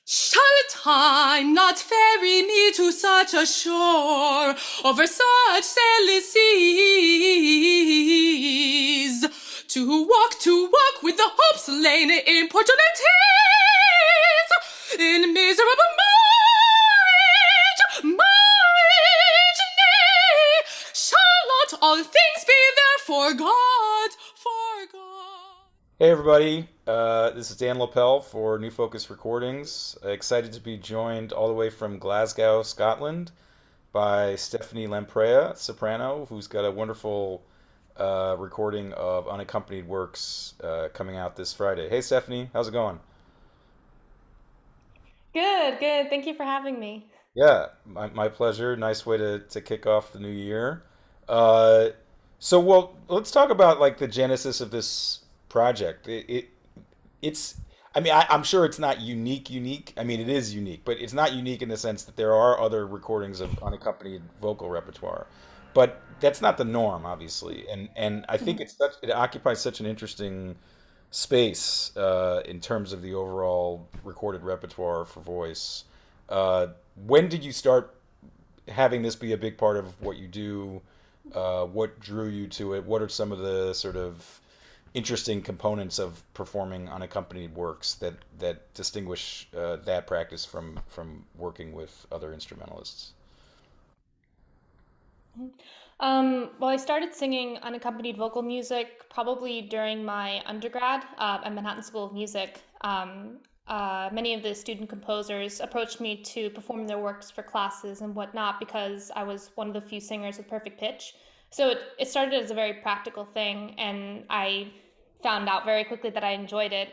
Shall time not ferry me to such a shore, over such sailless seas, to walk with the hopes lain in importunities, in miserable marriage, nay, shall not all things be there for God, for God? Hey everybody, this is Dan Lapel for New Focus Recordings. Excited to be joined all the way from Glasgow, Scotland, by Stephanie Lamprea, soprano, who's got a wonderful recording of unaccompanied works coming out this Friday. Hey Stephanie, how's it going? Good, good. Thank you for having me. Yeah, my pleasure. Nice way to kick off the new year. Uh, well, let's talk about like the genesis of this project. It's, I mean, I'm sure it's not unique. I mean, it is unique, but it's not unique in the sense that there are other recordings of unaccompanied vocal repertoire. But that's not the norm, obviously. And I think Mhm. it occupies such an interesting space in terms of the overall recorded repertoire for voice. When did you start having this be a big part of what you do? What drew you to it? What are some of the sort of interesting components of performing unaccompanied works that distinguish that practice from working with other instrumentalists? Well, I started singing unaccompanied vocal music probably during my undergrad at Manhattan School of Music. Many of the student composers approached me to perform their works for classes and whatnot because I was one of the few singers with perfect pitch. So it started as a very practical thing, and I found out very quickly that I enjoyed it.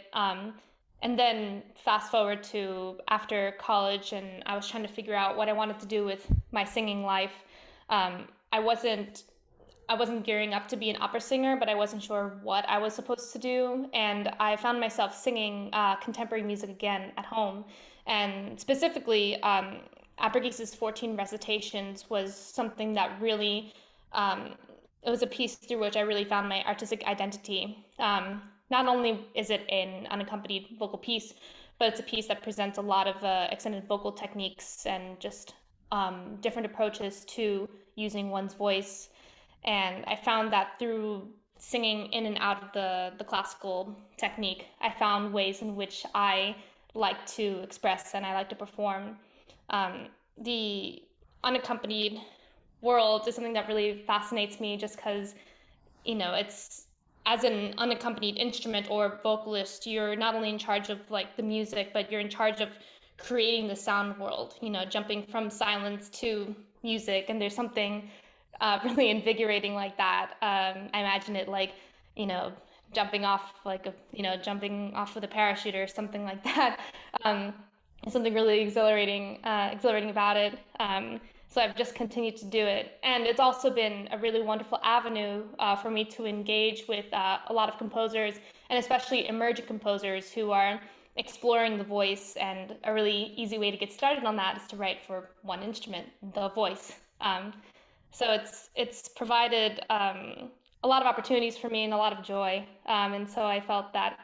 And then fast forward to after college, and I was trying to figure out what I wanted to do with my singing life. I wasn't gearing up to be an opera singer, but I wasn't sure what I was supposed to do. And I found myself singing contemporary music again at home. And specifically, Abergese's 14 Recitations was something that really, um, it was a piece through which I really found my artistic identity. Not only is it an unaccompanied vocal piece, but it's a piece that presents a lot of extended vocal techniques and just different approaches to using one's voice. And I found that through singing in and out of the classical technique, I found ways in which I like to express and I like to perform. The unaccompanied world is something that really fascinates me just because, it's as an unaccompanied instrument or vocalist, you're not only in charge of like the music, but you're in charge of creating the sound world, jumping from silence to music. And there's something really invigorating like that. I imagine it like, you know, jumping off like jumping off with a parachute or something like that. Um, Something really exhilarating about it. So I've just continued to do it, and it's also been a really wonderful avenue for me to engage with a lot of composers, and especially emerging composers who are exploring the voice. And a really easy way to get started on that is to write for one instrument, the voice. So it's provided a lot of opportunities for me and a lot of joy. And so I felt that,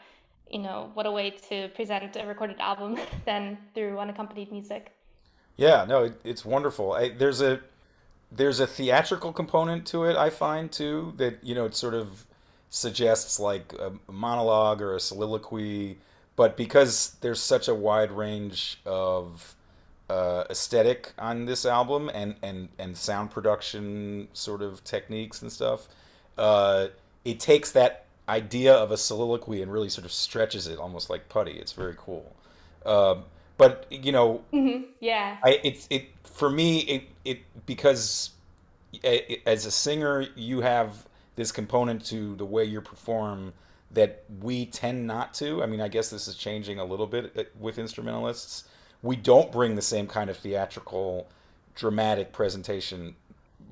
what a way to present a recorded album than through unaccompanied music. Yeah, no, it's wonderful. There's a theatrical component to it, I find too, that it sort of suggests like a monologue or a soliloquy, but because there's such a wide range of aesthetic on this album and sound production sort of techniques and stuff, uh, it takes that idea of a soliloquy and really sort of stretches it almost like putty. It's very cool. Um, but Yeah. it for me it because as a singer you have this component to the way you perform that we tend not to. I mean, I guess this is changing a little bit with instrumentalists. We don't bring the same kind of theatrical, dramatic presentation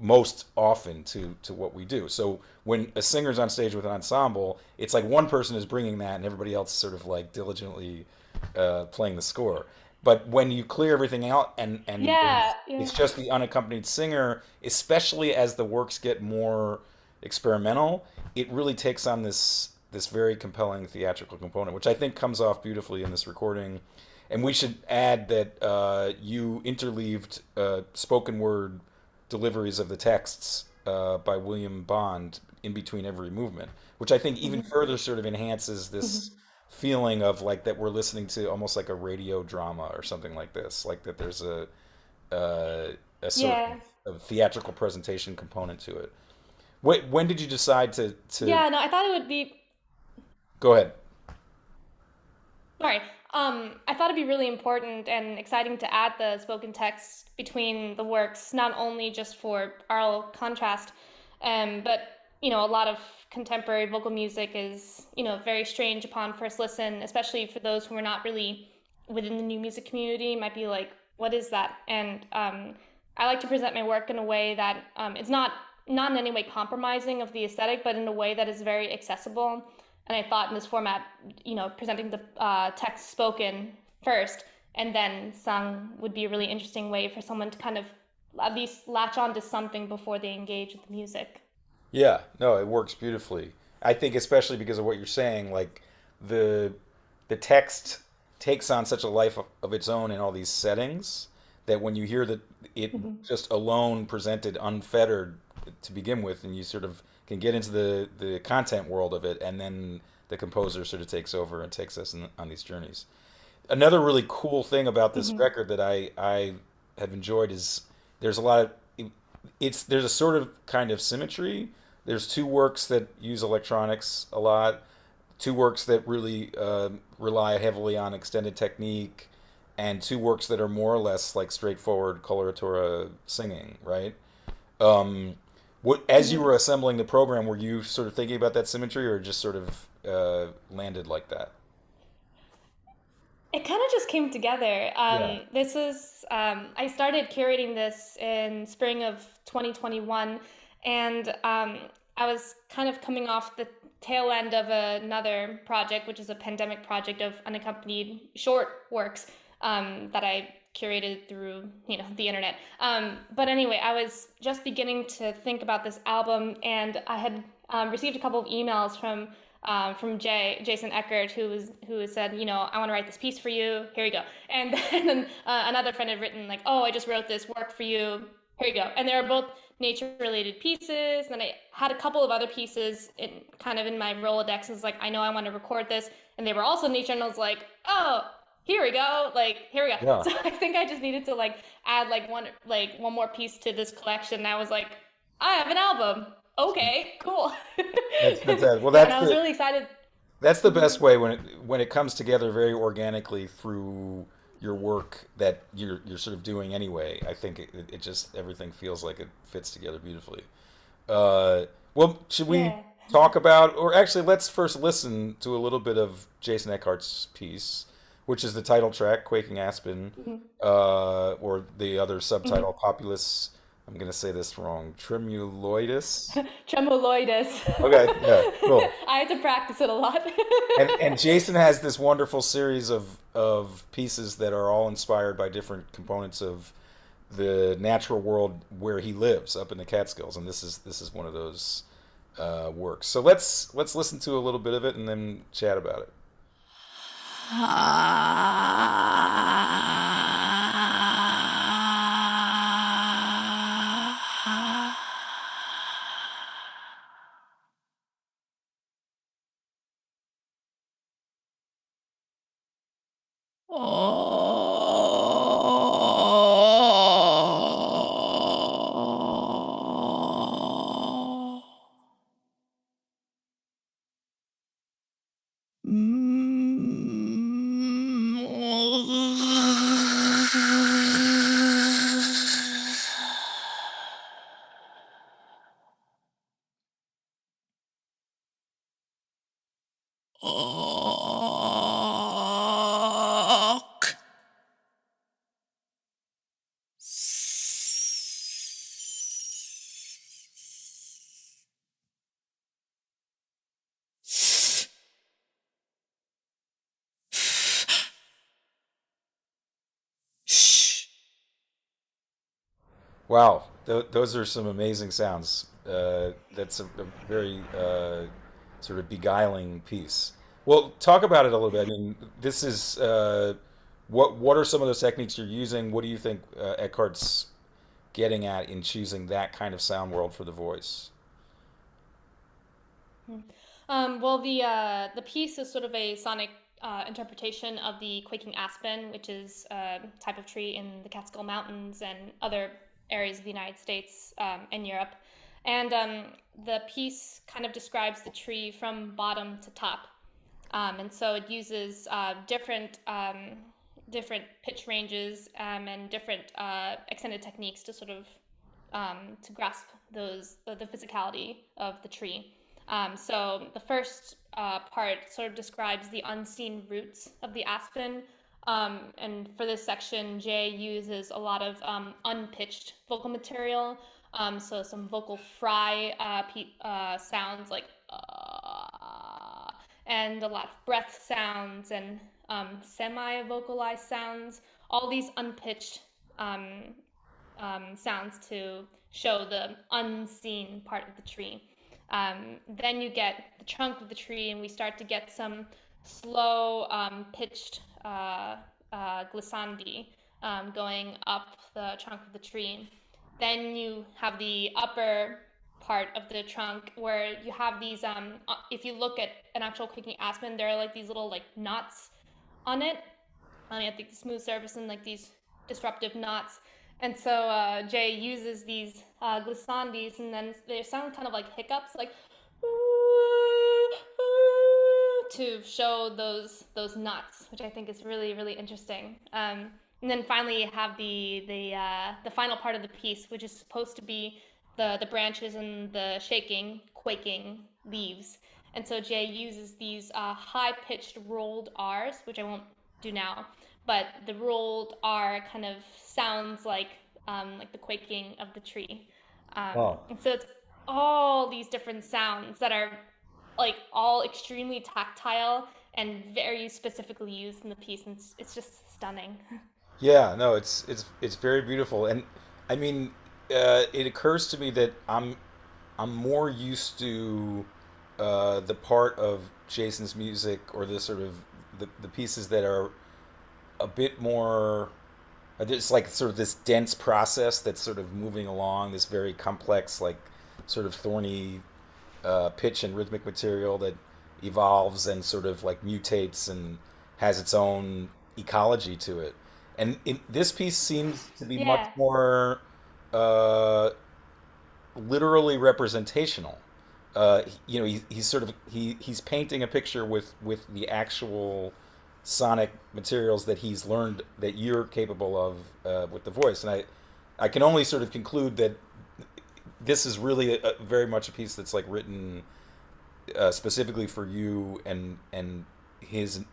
most often to what we do. So when a singer's on stage with an ensemble, it's like one person is bringing that and everybody else sort of like diligently playing the score. But when you clear everything out and Yeah. it's Yeah. just the unaccompanied singer, especially as the works get more experimental, it really takes on this very compelling theatrical component, which I think comes off beautifully in this recording. And we should add that you interleaved spoken word deliveries of the texts by William Bond in between every movement, which I think even Mhm. further sort of enhances this Mhm. feeling of like that we're listening to almost like a radio drama or something like this, like that there's uh, a sort Yeah. of a theatrical presentation component to it. When did you decide to Yeah, no, I thought it would be go ahead? Sorry. I thought it'd be really important and exciting to add the spoken text between the works, not only just for oral contrast, but a lot of contemporary vocal music is, very strange upon first listen, especially for those who are not really within the new music community. Might be like, what is that? And I like to present my work in a way that it's not in any way compromising of the aesthetic, but in a way that is very accessible. And I thought in this format, presenting the text spoken first and then sung would be a really interesting way for someone to kind of at least latch on to something before they engage with the music. Yeah, no, it works beautifully. I think especially because of what you're saying, like the the text takes on such a life of its own in all these settings that when you hear that it Mm-hmm. just alone presented unfettered to begin with, and you sort of can get into the content world of it, and then the composer sort of takes over and takes us on these journeys. Another really cool thing about this Mm-hmm. record that I have enjoyed is there's a lot of there's a sort of kind of symmetry. There's two works that use electronics a lot, two works that really rely heavily on extended technique, and two works that are more or less like straightforward coloratura singing, right? Um, as you Mm-hmm. were assembling the program, were you sort of thinking about that symmetry, or just sort of landed like that? It kind of just came together. Yeah. This was, I started curating this in spring of 2021, and I was kind of coming off the tail end of another project, which is a pandemic project of unaccompanied short works that I curated through, the internet. But anyway, I was just beginning to think about this album, and I had received a couple of emails from Jason Eckert, who said, I want to write this piece for you. Here you go. And then another friend had written like, oh, I just wrote this work for you. Here you go. And they were both nature-related pieces. And then I had a couple of other pieces kind of in my Rolodex. I was like, I know I want to record this, and they were also nature. And I was like, oh, here we go. Like, here we go. Yeah. So I think I just needed to like add one more piece to this collection. And I was like, I have an album. Okay, cool. That's fantastic. Well, Yeah, and I was really excited. that's the Mhm. best way when it comes together very organically through your work that you're sort of doing anyway. I think it just everything feels like it fits together beautifully. Well, should we Yeah. talk about, or actually, let's first listen to a little bit of Jason Eckhart's piece, which is the title track, "Quaking Aspen," Mhm. or the other Mhm. subtitle, "Populus." I'm gonna say this wrong. Tremuloidus. Tremuloidus. Okay, yeah, cool. I had to practice it a lot. And Jason has this wonderful series of pieces that are all inspired by different components of the natural world where he lives up in the Catskills, and this is one of those works. So let's listen to a little bit of it and then chat about it. Wow, those are some amazing sounds. That's a very sort of beguiling piece. Well, talk about it a little bit. I mean, this is what are some of those techniques you're using? What do you think Eckhart's getting at in choosing that kind of sound world for the voice? Well, the piece is sort of a sonic interpretation of the Quaking Aspen, which is a type of tree in the Catskill Mountains and other areas of the United States and Europe. And the piece kind of describes the tree from bottom to top. And so it uses different pitch ranges and different extended techniques to sort of to grasp the physicality of the tree. So the first part sort of describes the unseen roots of the aspen. And for this section, Jay uses a lot of unpitched vocal material. So some vocal fry sounds like and a lot of breath sounds and semi-vocalized sounds. All these unpitched um, sounds to show the unseen part of the tree. Then you get the trunk of the tree, and we start to get some slow pitched glissandi going up the trunk of the tree. Then you have the upper part of the trunk where you have these if you look at an actual quaking aspen, there are like these little like knots on it. I think the smooth surface and like these disruptive knots. And so Jay uses these glissandis, and then they sound kind of like hiccups, like to show those knots, which I think is really interesting. And then finally, you have the final part of the piece, which is supposed to be the branches and the shaking, quaking leaves. And so Jay uses these high pitched rolled R's, which I won't do now, but the rolled R kind of sounds like the quaking of the tree. Oh, And so it's all these different sounds that are like all extremely tactile and very specifically used in the piece, and it's just stunning. yeah, no, it's very beautiful, and I mean, it occurs to me that I'm more used to the part of Jason's music or the sort of the pieces that are a bit more. It's like sort of this dense process that's sort of moving along this very complex, like sort of thorny pitch and rhythmic material that evolves and sort of like mutates and has its own ecology to it. And this piece seems to be much Yeah. more uh, literally representational. He's sort of he's painting a picture with the actual sonic materials that he's learned that you're capable of with the voice, and I can only sort of conclude that this is really very much a piece that's like written specifically for you and his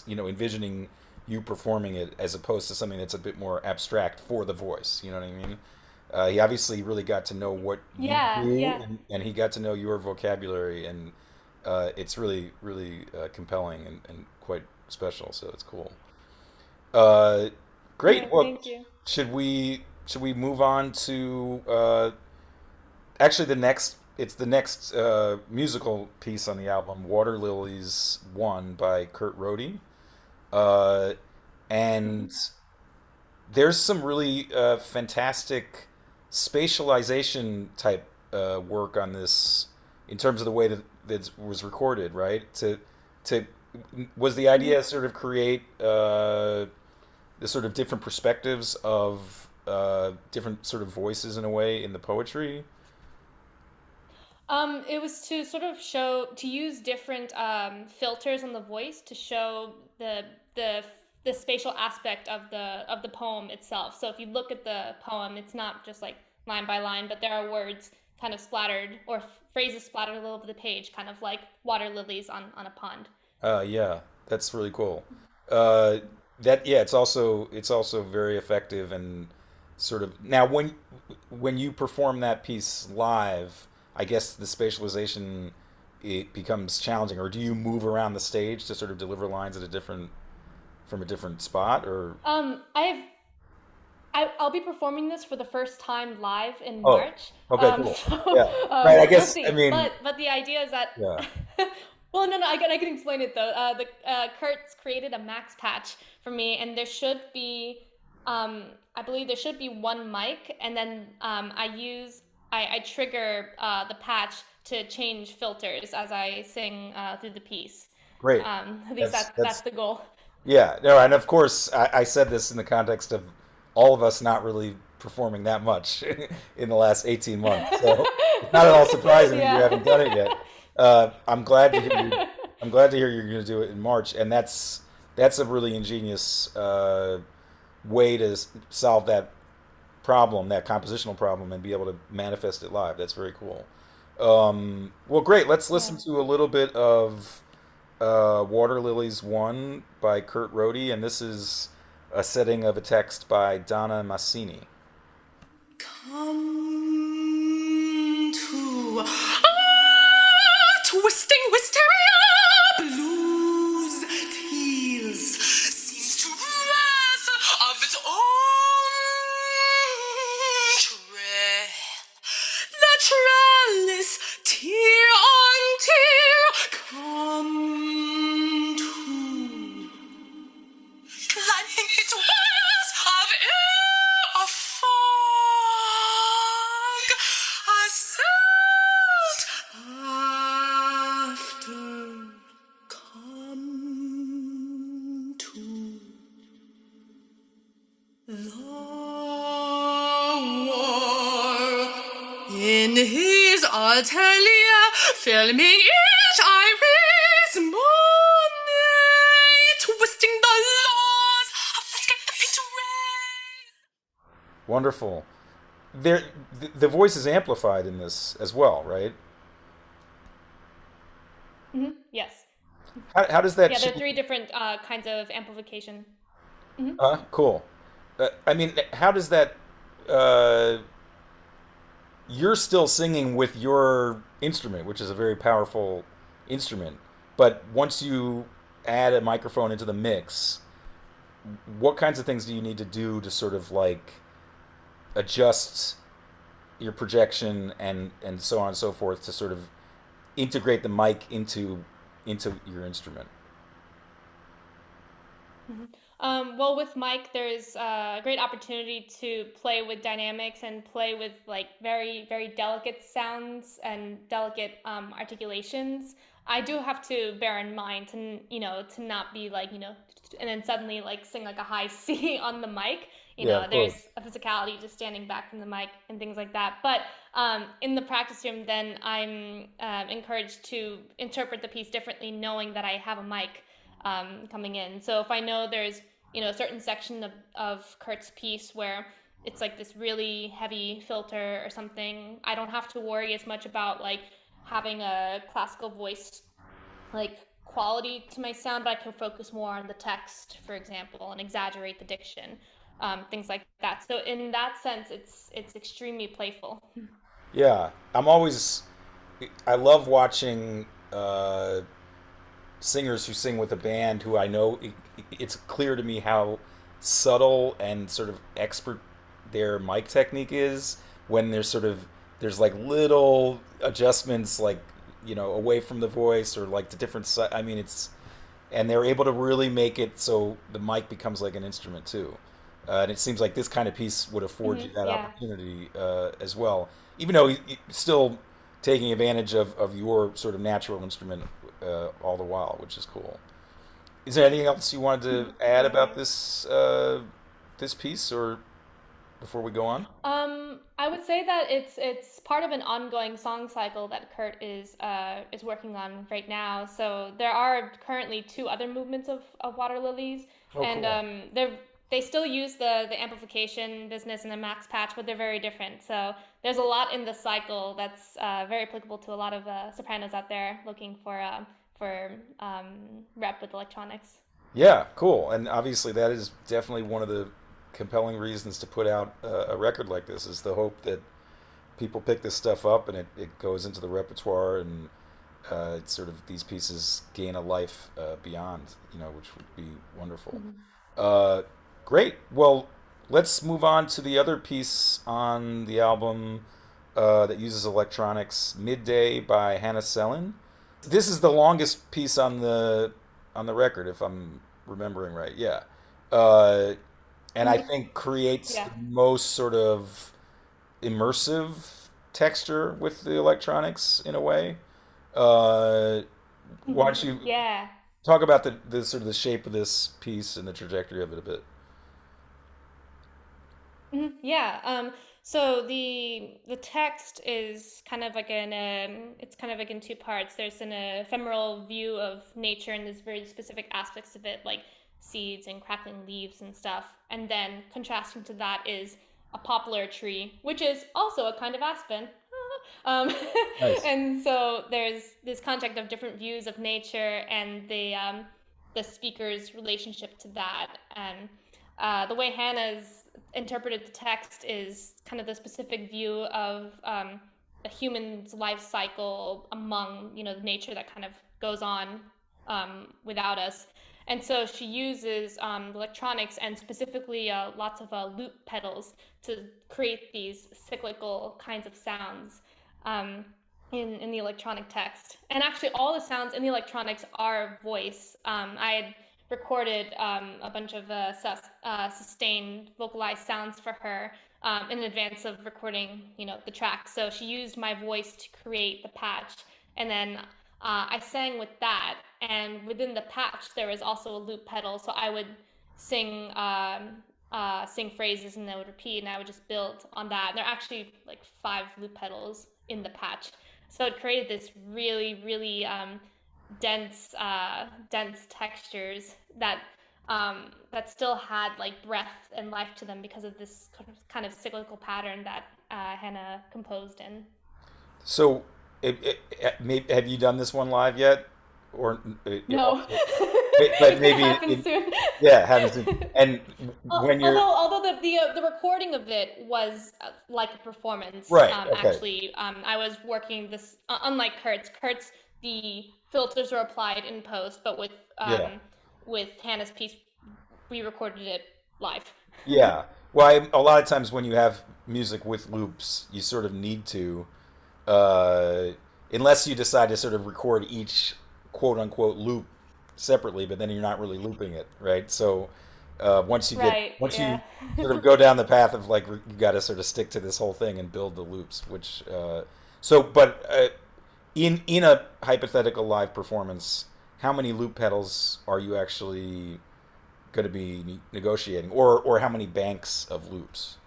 envisioning you performing it as opposed to something that's a bit more abstract for the voice. You know what I mean? He obviously really got to know what you Yeah, do, yeah. and he got to know your vocabulary, and it's really compelling and quite special. So it's cool. Uh, Yeah, Great. Well, thank you. should we move on to actually the next musical piece on the album, Water Lilies One by Kurt Rohde. Uh, and there's some really fantastic spatialization type work on this in terms of the way that was recorded, right? To was the idea sort of create the sort of different perspectives of different sort of voices in a way in the poetry. It was to sort of show to use different filters on the voice to show the the spatial aspect of the poem itself. So if you look at the poem, it's not just like line by line, but there are words kind of splattered or phrases splattered all over the page, kind of like water lilies on a pond. Yeah, that's really cool. Uh, that yeah, it's also very effective and sort of now when you perform that piece live, I guess the spatialization it becomes challenging. Or do you move around the stage to sort of deliver lines at a different from a different spot? Or I've I'll be performing this for the first time live in oh, March. okay, cool. So Yeah, right. I we'll guess I see. mean But the idea is that yeah. Well, no, no, I can explain it though. The Kurt's created a max patch for me, and there should be, I believe there should be one mic, and then I trigger the patch to change filters as I sing through the piece. Great. At least that's That's the goal. Yeah, no, and of course, I said this in the context of all of us not really performing that much in the last 18 months. So it's not at all surprising that you Yeah. haven't done it yet. I'm glad to hear I'm glad to hear you're going to do it in March, and that's a really ingenious way to solve that problem, that compositional problem, and be able to manifest it live. That's very cool. Well, great. Let's listen Yeah. to a little bit of Water Lilies 1 by Kurt Rohde, and this is a setting of a text by Donna Massini. Come to twisting wisteria, blues, teals, seems to rise of its own trail. The trellis, tear on tear, come to lightning it was of air a fog, a salt after come to the war in his atelier, filming each iris Monet, twisting the laws of physics and picture rays. Wonderful. There, the voice is amplified in this as well, right? Yes. How does that Yeah, there are change? three different kinds of amplification. Cool. I mean, how does that? Uh, you're still singing with your instrument, which is a very powerful instrument. But once you add a microphone into the mix, what kinds of things do you need to do to sort of like adjust your projection and so on and so forth to sort of integrate the mic into your instrument? Well, with Mike, there's a great opportunity to play with dynamics and play with like very, very delicate sounds and delicate articulations. I do have to bear in mind to, to not be like, and then suddenly like sing like a high C on the mic. Yeah, of There's course. a physicality just standing back from the mic and things like that. But in the practice room, then I'm encouraged to interpret the piece differently, knowing that I have a mic coming in. So if I know there's a certain section of Kurt's piece where it's like this really heavy filter or something, I don't have to worry as much about like having a classical voice like quality to my sound, but I can focus more on the text, for example, and exaggerate the diction, things like that. So in that sense, it's extremely playful. Yeah, I love watching singers who sing with a band who I know it's clear to me how subtle and sort of expert their mic technique is when there's like little adjustments like away from the voice or like the different I mean it's and they're able to really make it so the mic becomes like an instrument too. And it seems like this kind of piece would afford you that Yeah. opportunity as well, even though still taking advantage of your sort of natural instrument all the while, which is cool. Is there anything else you wanted to add Yeah. about this piece, or before we go on? I would say that it's part of an ongoing song cycle that Kurt is working on right now. So there are currently two other movements of Water Lilies, Oh, and cool. they still use the amplification business and the max patch, but they're very different. So there's a lot in the cycle that's very applicable to a lot of sopranos out there looking for rep with electronics. Yeah, cool. And obviously, that is definitely one of the compelling reasons to put out a record like this is the hope that people pick this stuff up and it goes into the repertoire and it's sort of these pieces gain a life beyond, which would be wonderful. Uh, Great. Well, let's move on to the other piece on the album that uses electronics, Midday by Hannah Sellen. This is the longest piece on the record, if I'm remembering right. Yeah, uh, and I Mhm. think creates Yeah. the most sort of immersive texture with the electronics in a way. Uh, why don't you Yeah. talk about the sort of the shape of this piece and the trajectory of it a bit? Yeah. So the text is kind of like it's kind of like in two parts. There's an ephemeral view of nature and there's very specific aspects of it, like seeds and crackling leaves and stuff. And then contrasting to that is a poplar tree, which is also a kind of aspen. um, Nice. and so there's this contact of different views of nature and the speaker's relationship to that. And the way Hannah's interpreted the text is kind of the specific view of a human's life cycle among the nature that kind of goes on without us. And so she uses electronics and specifically lots of loop pedals to create these cyclical kinds of sounds um, in the electronic text. And actually, all the sounds in the electronics are voice. I had recorded a bunch of sustained vocalized sounds for her in advance of recording, the track. So she used my voice to create the patch, and then I sang with that. And within the patch, there was also a loop pedal, so I would sing sing phrases and they would repeat, and I would just build on that. And there are actually like 5 loop pedals in the patch, so it created this really, really dense textures that still had like breath and life to them because of this kind of cyclical pattern that Hannah composed in. So, have you done this one live yet, or No, also? But it's gonna maybe happen soon. yeah, haven't seen. And when you're Although the recording of it was like a performance. right, okay, Actually, I was working this unlike Kurt's. Kurt's the filters are applied in post, but yeah, with Hannah's piece, we recorded it live. yeah. Well, a lot of times when you have music with loops, you sort of need to, uh, unless you decide to sort of record each quote unquote loop separately, but then you're not really looping it, right? So Right. once you Yeah. sort of go down the path of like you got to sort of stick to this whole thing and build the loops, which but in a hypothetical live performance, how many loop pedals are you actually going to be negotiating, or how many banks of loops?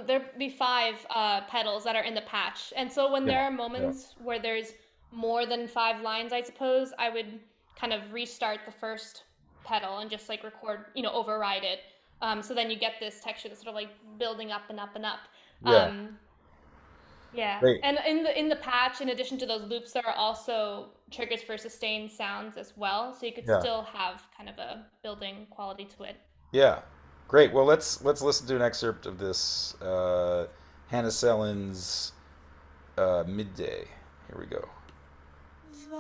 There'd be 5 pedals that are in the patch, and so when Yeah, there are yeah, moments where there's more than 5 lines, I suppose I would kind of restart the first pedal and just like record, override it. So then you get this texture that's sort of like building up and up and up. yeah. Um, yeah, Great. and in the patch, in addition to those loops, there are also triggers for sustained sounds as well, so you could Yeah, still have kind of a building quality to it. yeah. Great. Well, let's listen to an excerpt of this Hannah Sellen's Midday. Here we go. The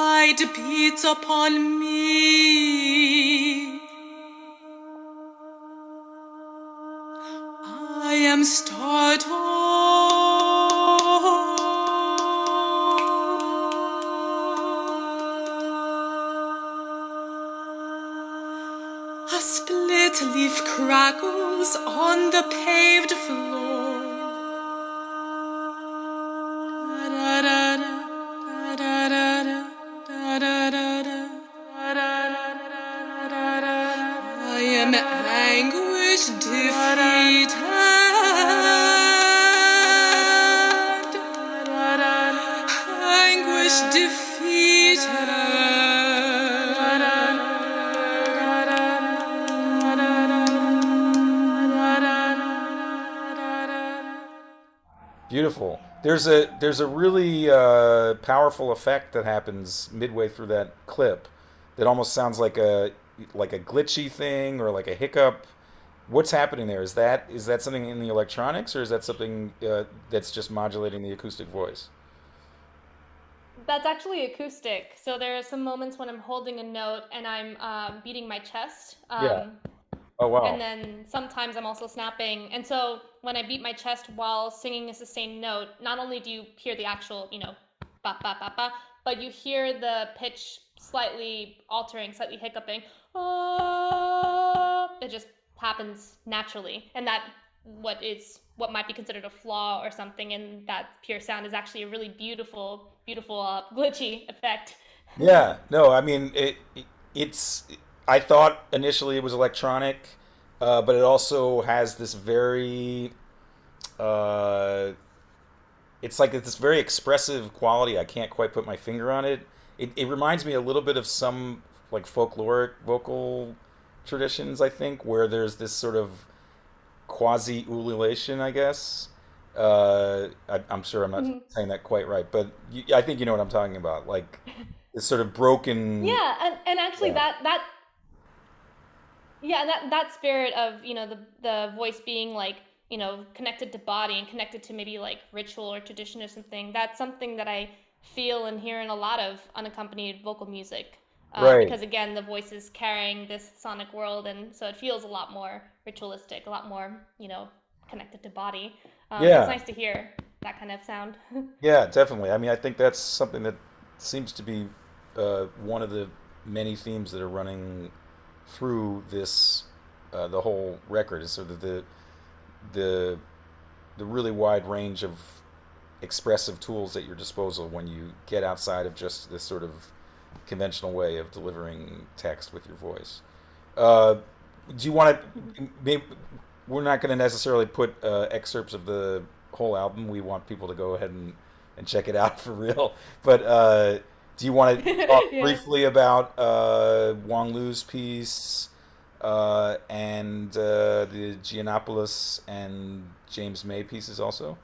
light beats upon me. I am startled. A split leaf crackles on the paved floor. I am anguish defeated. Anguish defeated. Beautiful. There's a really powerful effect that happens midway through that clip that almost sounds like a glitchy thing or like a hiccup. What's happening there? Is that something in the electronics, or is that something that's just modulating the acoustic voice? That's actually acoustic. So there are some moments when I'm holding a note and I'm beating my chest. Yeah. Oh And wow. then sometimes I'm also snapping. And so when I beat my chest while singing a sustained note, not only do you hear the actual, ba ba ba ba, but you hear the pitch slightly altering, slightly hiccuping. Oh, it just happens naturally. And that what might be considered a flaw or something in that pure sound is actually a really beautiful, beautiful glitchy effect. Yeah, no, I mean it's. I thought initially it was electronic, but it also has this very. Uh, it's like this very expressive quality. I can't quite put my finger on it. It reminds me a little bit of some like folkloric vocal traditions. I think where there's this sort of quasi ululation. I guess. I'm sure I'm not saying that quite right, but I think you know what I'm talking about. Like this sort of broken. Yeah, and actually Yeah. that yeah, and that spirit of the voice being like connected to body and connected to maybe like ritual or tradition or something. That's something that I feel and hear in a lot of unaccompanied vocal music. Right. Because again, the voice is carrying this sonic world, and so it feels a lot more ritualistic, a lot more connected to body. It's Yeah. nice to hear that kind of sound. Yeah, definitely. I mean, I think that's something that seems to be one of the many themes that are running through this the whole record is sort of the the really wide range of expressive tools at your disposal when you get outside of just this sort of conventional way of delivering text with your voice. Uh, do you want to? Maybe we're not going to necessarily put excerpts of the whole album. We want people to go ahead and check it out for real. But do you want to talk Yeah. briefly about Wang Lu's piece and the Giannopoulos and James May pieces also?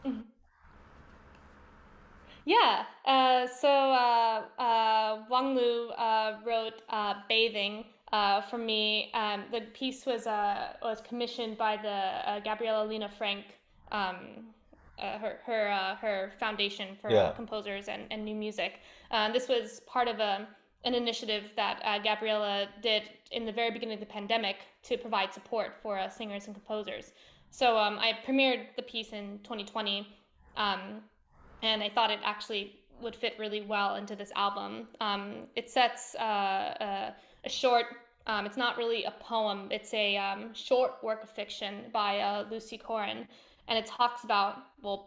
Yeah. Wang Lu wrote "Bathing" for me. The piece was commissioned by the Gabriella Lena Frank, um, her foundation for Yeah. composers and new music. This was part of an initiative that Gabriella did in the very beginning of the pandemic to provide support for singers and composers. So I premiered the piece in 2020. Um, and I thought it actually would fit really well into this album. It sets a short. It's not really a poem. It's a short work of fiction by Lucy Corrin, and it talks about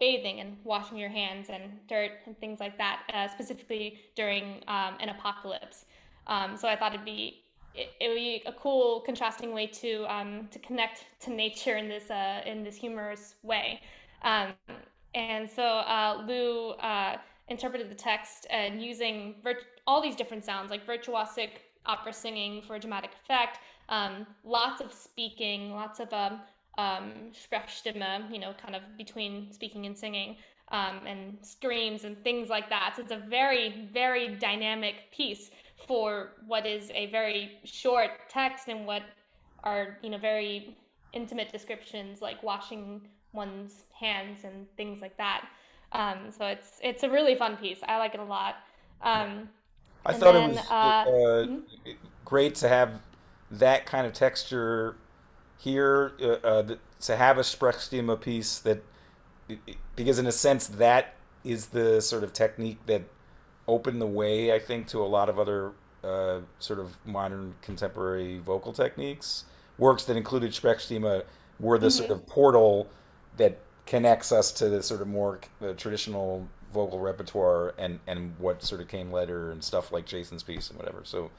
bathing and washing your hands and dirt and things like that, specifically during an apocalypse. So I thought it would be a cool contrasting way to connect to nature in this humorous way. Um, and so Lou interpreted the text and using all these different sounds, like virtuosic opera singing for dramatic effect, lots of speaking, lots of Sprechstimme, kind of between speaking and singing, and screams and things like that. So it's a very, very dynamic piece for what is a very short text and what are very intimate descriptions like washing one's hands and things like that. So it's a really fun piece. I like it a lot. Um, I and thought it then was great to have that kind of texture here, to have a Sprechstimme piece that, because in a sense that is the sort of technique that opened the way, I think, to a lot of other sort of modern contemporary vocal techniques. Works that included Sprechstimme were the sort mhm, of portal that connects us to the sort of more traditional vocal repertoire and what sort of came later and stuff like Jason's piece and whatever. So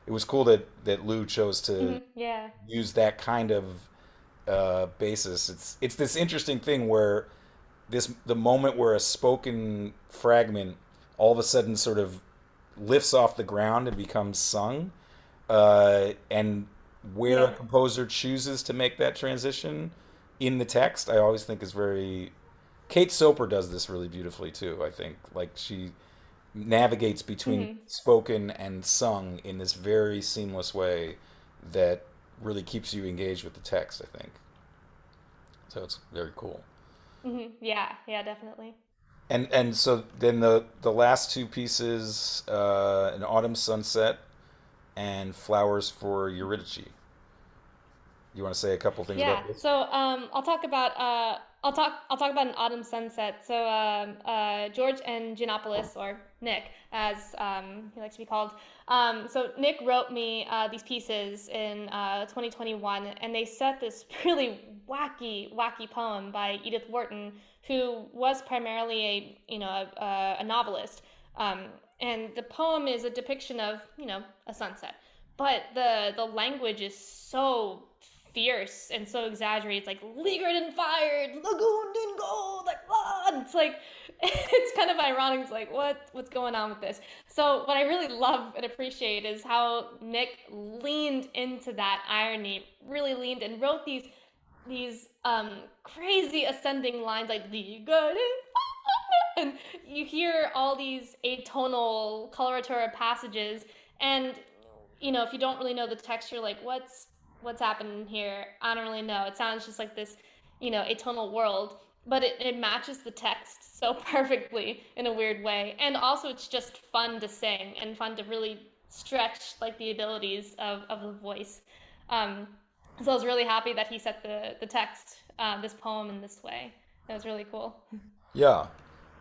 it was cool that Lou chose to yeah. use that kind of basis. It's this interesting thing where the moment where a spoken fragment all of a sudden sort of lifts off the ground and becomes sung, and where a Yeah. composer chooses to make that transition in the text, I always think is very. Kate Soper does this really beautifully too. I think like she navigates between hmm spoken and sung in this very seamless way that really keeps you engaged with the text. I think so. It's very cool. Yeah. Yeah. Definitely. And so then the last two pieces, an autumn sunset and flowers for Eurydice. You want to say a couple things Yeah. about this? So I'll talk about an autumn sunset. So George and Giannopoulos, or Nick, as he likes to be called. So Nick wrote me these pieces in 2021, and they set this really wacky poem by Edith Wharton, who was primarily a novelist. Um, and the poem is a depiction of a sunset, but the language is so fierce and so exaggerated. It's like Ligrid and fired, lagooned in gold, like ah, and it's like it's kind of ironic. It's like what's going on with this? So what I really love and appreciate is how Nick leaned into that irony, really leaned and wrote these crazy ascending lines like Ligrid and you hear all these atonal coloratura passages, and if you don't really know the text, you're like, what's happening here? I don't really know. It sounds just like this atonal world, but it matches the text so perfectly in a weird way, and also it's just fun to sing and fun to really stretch like the abilities of the voice. um, so I was really happy that he set the text, this poem, in this way. That was really cool. Yeah.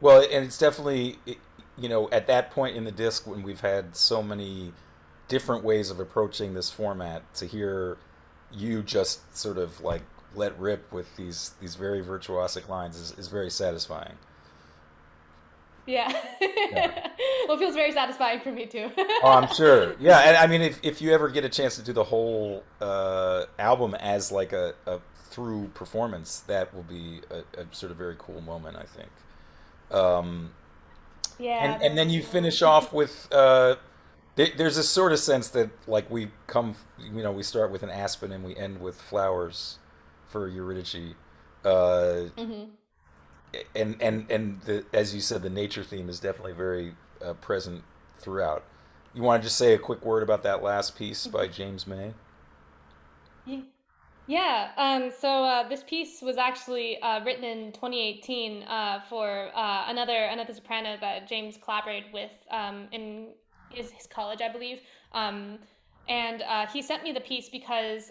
Well, and it's definitely, at that point in the disc when we've had so many different ways of approaching this format, to hear you just sort of like let rip with these very virtuosic lines is very satisfying. Yeah. Yeah. Well, it feels very satisfying for me too. Oh, I'm sure. Yeah, and I mean, if you ever get a chance to do the whole album as like a through performance, that will be a sort of very cool moment, I think. Um, Yeah, and then you definitely. finish off with there's a sort of sense that like we come, we start with an aspen and we end with flowers for Eurydice. Uh, Hmm. and as you said, the nature theme is definitely very present throughout. You want to just say a quick word about that last piece by James May? Yeah. So this piece was actually written in 2018 for another soprano that James collaborated with in his college, I believe. Um, and he sent me the piece because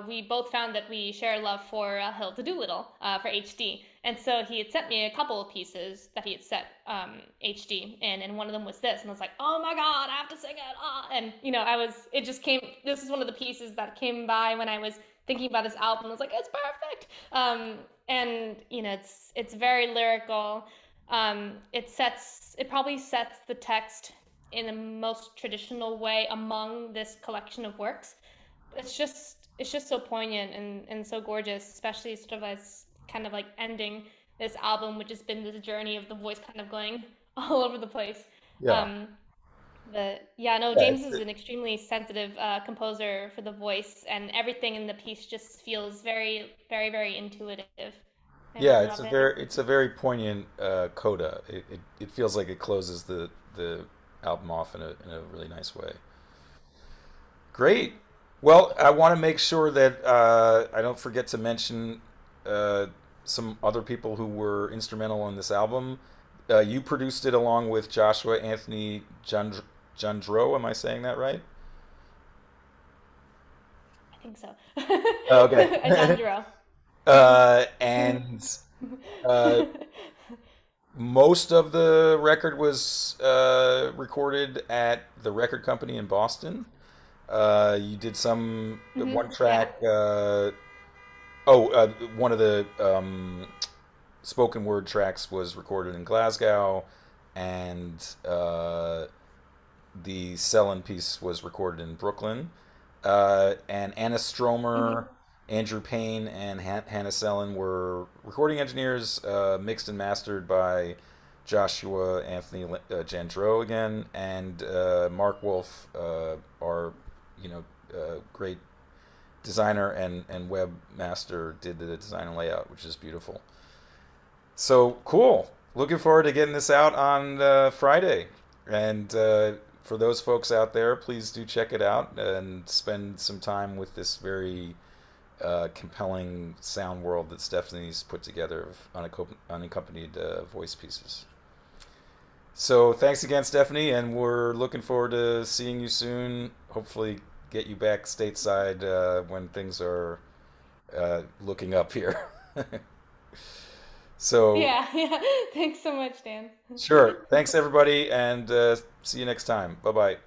we both found that we share a love for Hilda Doolittle for HD. And so he had sent me a couple of pieces that he had set HD in, and one of them was this. And I was like, oh my God, I have to sing it. Ah. And, it just came, this is one of the pieces that came by when I was thinking about this album. I was like, it's perfect. And, it's very lyrical. It probably sets the text in the most traditional way among this collection of works. It's just so poignant and so gorgeous, especially sort of as kind of like ending this album, which has been this journey of the voice kind of going all over the place. Yeah. Um, but yeah, no, Yeah, James is an extremely sensitive composer for the voice, and everything in the piece just feels very, very, very intuitive. I yeah, really it's love a it. very poignant coda. It feels like it closes the album off in a really nice way. Great. Well, I want to make sure that I don't forget to mention uh, some other people who were instrumental in this album. You produced it along with Joshua Anthony Jandro. Am I saying that right? I think so. Okay. A Jandro. And uh, most of the record was recorded at the record company in Boston. You did some one Yeah. track. One of the spoken word tracks was recorded in Glasgow, and the Sellen piece was recorded in Brooklyn. And Anna Stromer, Hmm. Andrew Payne, and Hannah Sellen were recording engineers, mixed and mastered by Joshua Anthony Jandro again, and Mark Wolf, our great designer and webmaster, did the design and layout, which is beautiful. So cool. Looking forward to getting this out on Friday. And for those folks out there, please do check it out and spend some time with this very compelling sound world that Stephanie's put together of unaccompanied voice pieces. So thanks again, Stephanie, and we're looking forward to seeing you soon. Hopefully, get you back stateside when things are looking up here. So, Yeah, yeah. Thanks so much, Dan. sure. Thanks, everybody, and see you next time. Bye bye.